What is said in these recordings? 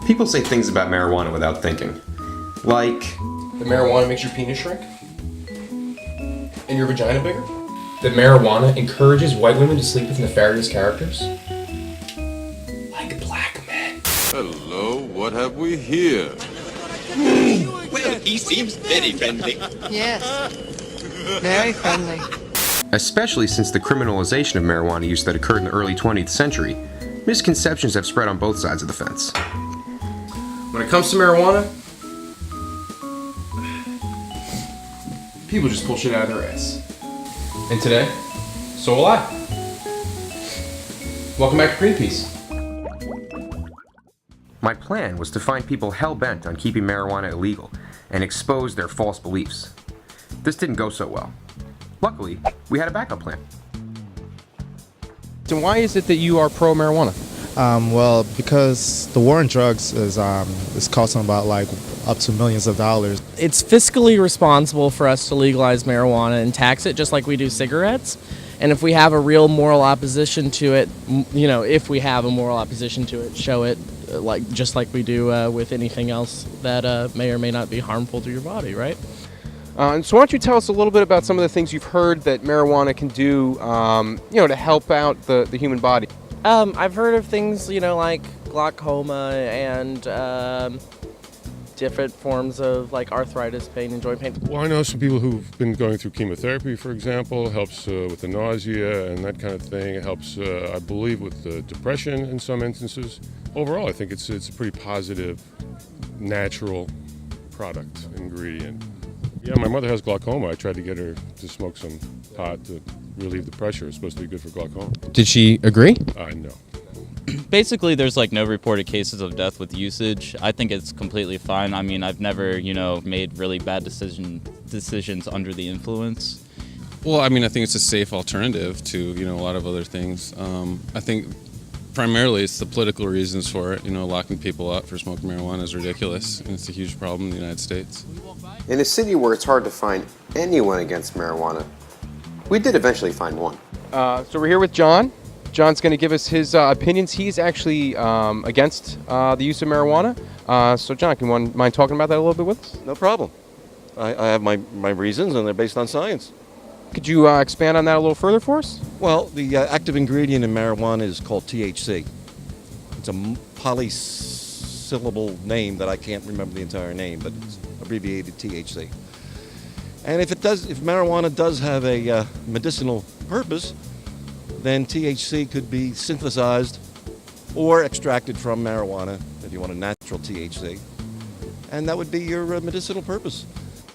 People say things about marijuana without thinking. Like, that marijuana makes your penis shrink? And your vagina bigger? That marijuana encourages white women to sleep with nefarious characters? Like black men. Hello, what have we here? Well, he seems very friendly. Yes. Very friendly. especially since the criminalization of marijuana use that occurred in the early 20th century, misconceptions have spread on both sides of the fence. When it comes to marijuana, people just pull shit out of their ass. And today, so will I. Welcome back to Greenpeace. My plan was to find people hell-bent on keeping marijuana illegal and expose their false beliefs. This didn't go so well. Luckily, we had a backup plan. So why is it that you are pro-marijuana? Well, because the war on drugs is costing about like up to millions of dollars. It's fiscally responsible for us to legalize marijuana and tax it just like we do cigarettes. And if we have a real moral opposition to it, you know, if we have a moral opposition to it, show it like just like we do with anything else that may or may not be harmful to your body, right? So why don't you tell us a little bit about some of the things you've heard that marijuana can do, you know, to help out the human body? I've heard of things, you know, like glaucoma and different forms of like arthritis, pain, and joint pain. Well, I know some people who've been going through chemotherapy, for example. Helps with the nausea and that kind of thing. It helps, I believe, with the depression in some instances. Overall, I think it's a pretty positive, natural product, ingredient. Yeah, my mother has glaucoma. I tried to get her to smoke some pot to relieve the pressure. It's supposed to be good for glaucoma. Did she agree? No. Basically, there's like no reported cases of death with usage. I think it's completely fine. I mean, I've never, you know, made really bad decisions under the influence. Well, I mean, I think it's a safe alternative to, you know, a lot of other things. I think primarily it's the political reasons for it. You know, locking people up for smoking marijuana is ridiculous, and it's a huge problem in the United States. In a city where it's hard to find anyone against marijuana, we did eventually find one. So we're here with John. John's going to give us his opinions. He's actually against the use of marijuana. So John, can you mind talking about that a little bit with us? No problem. I have my reasons, and they're based on science. Could you expand on that a little further for us? Well, the active ingredient in marijuana is called THC. It's a polysyllable name that I can't remember the entire name, but it's abbreviated THC. And if marijuana does have a medicinal purpose, then THC could be synthesized or extracted from marijuana if you want a natural THC, and that would be your medicinal purpose.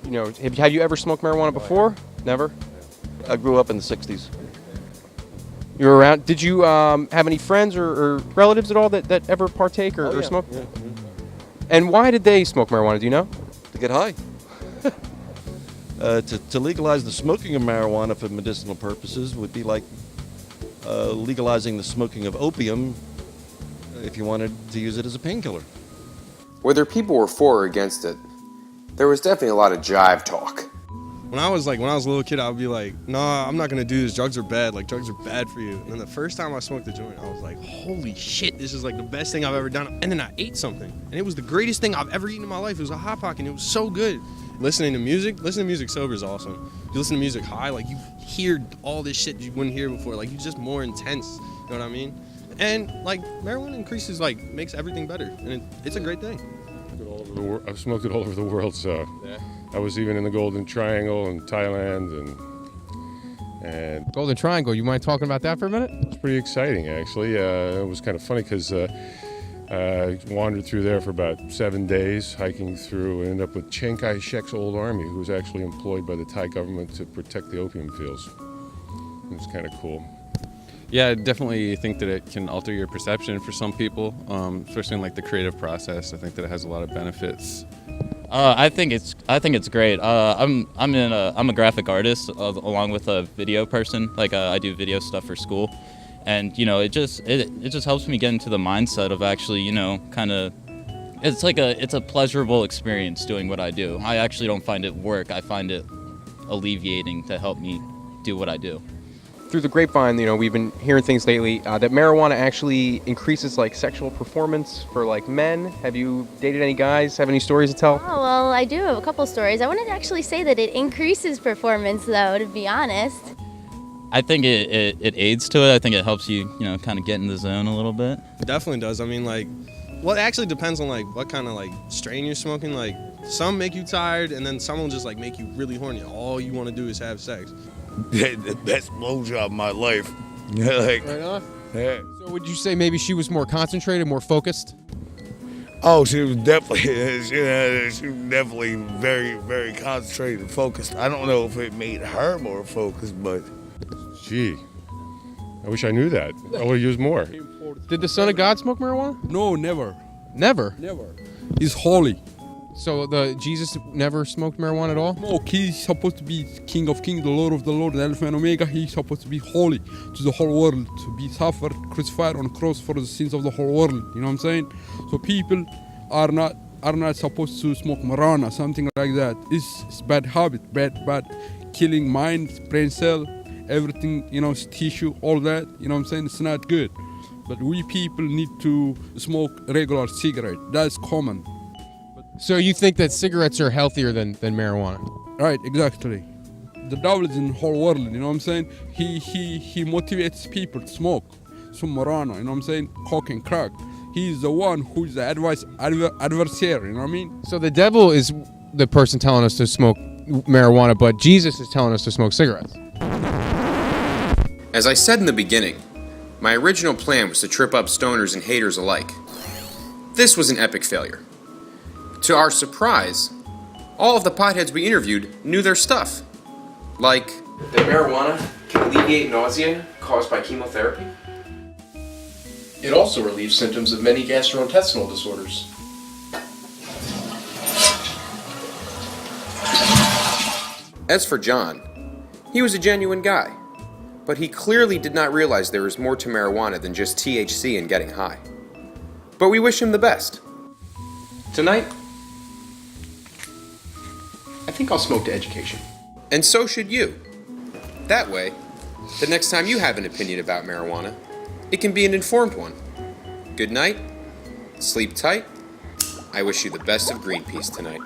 You know, have you ever smoked marijuana before? Never? I grew up in the 60s. You were around. Did you have any friends or relatives at all that ever partake or smoke? Yeah. And why did they smoke marijuana? Do you know? To get high. To legalize the smoking of marijuana for medicinal purposes would be like legalizing the smoking of opium if you wanted to use it as a painkiller. Whether people were for or against it, there was definitely a lot of jive talk. When I was a little kid, I would be like, nah, I'm not gonna do this. Drugs are bad. Like, drugs are bad for you. And then the first time I smoked the joint, I was like, holy shit, this is like the best thing I've ever done. And then I ate something, and it was the greatest thing I've ever eaten in my life. It was a Hot Pocket, and it was so good. Listening to music sober is awesome. You listen to music high, like you hear all this shit you wouldn't hear before. Like, you're just more intense. You know what I mean? And like marijuana increases, like makes everything better, and it's a great thing. I've smoked it all over the world, so yeah. I was even in the Golden Triangle in Thailand, and Golden Triangle. You mind talking about that for a minute? It was pretty exciting, actually. It was kind of funny because I wandered through there for about 7 days, hiking through, and ended up with Chiang Kai-shek's old army, who was actually employed by the Thai government to protect the opium fields. It was kind of cool. Yeah, I definitely think that it can alter your perception for some people, especially in like the creative process. I think that it has a lot of benefits. I think it's great. I'm a graphic artist along with a video person. Like I do video stuff for school, and you know it just helps me get into the mindset of actually, you know, kind of. It's a pleasurable experience doing what I do. I actually don't find it work. I find it alleviating to help me do what I do. through the grapevine, we've been hearing things lately that marijuana actually increases like sexual performance for like men. Have you dated any guys? Have any stories to tell? Oh, well, I do have a couple stories. I wouldn't actually say that it increases performance, though, to be honest. I think it aids to it. I think it helps you, kind of get in the zone a little bit. It definitely does. I mean, like, well, it actually depends on like what kind of like strain you're smoking. Like, some make you tired, and then some will just like make you really horny. All you want to do is have sex. The best blowjob of my life. Like, Right on. yeah. So would you say maybe she was more concentrated, more focused? Oh, she was definitely, she was definitely very, very concentrated and focused. I don't know if it made her more focused, but Gee, I wish I knew that. I would have used more. Did the Son of God smoke marijuana? No, never. Never? Never. He's holy. So Jesus never smoked marijuana at all? Smoke. He's supposed to be King of Kings, the Lord of the Lord, the Alpha and Omega. He's supposed to be holy to the whole world, to be suffered, crucified on a cross for the sins of the whole world. You know what I'm saying? So people are not supposed to smoke marijuana, something like that. It's bad habit, bad, killing mind, brain cell, everything, tissue, all that. You know what I'm saying? It's not good. But we people need to smoke regular cigarette. That's common. So you think that cigarettes are healthier than marijuana? Right, exactly. The devil is in the whole world, you know what I'm saying? He motivates people to smoke some marijuana, you know what I'm saying? Coke and crack. He's the one who's the adversary, you know what I mean? So the devil is the person telling us to smoke marijuana, but Jesus is telling us to smoke cigarettes. As I said in the beginning, my original plan was to trip up stoners and haters alike. This was an epic failure. To our surprise, all of the potheads we interviewed knew their stuff. Like that marijuana can alleviate nausea caused by chemotherapy. It also relieves symptoms of many gastrointestinal disorders. As for John, he was a genuine guy, but he clearly did not realize there was more to marijuana than just THC and getting high. But we wish him the best. Tonight, I think I'll smoke to education. And so should you. That way, the next time you have an opinion about marijuana, it can be an informed one. Good night, sleep tight. I wish you the best of Greenpeace tonight.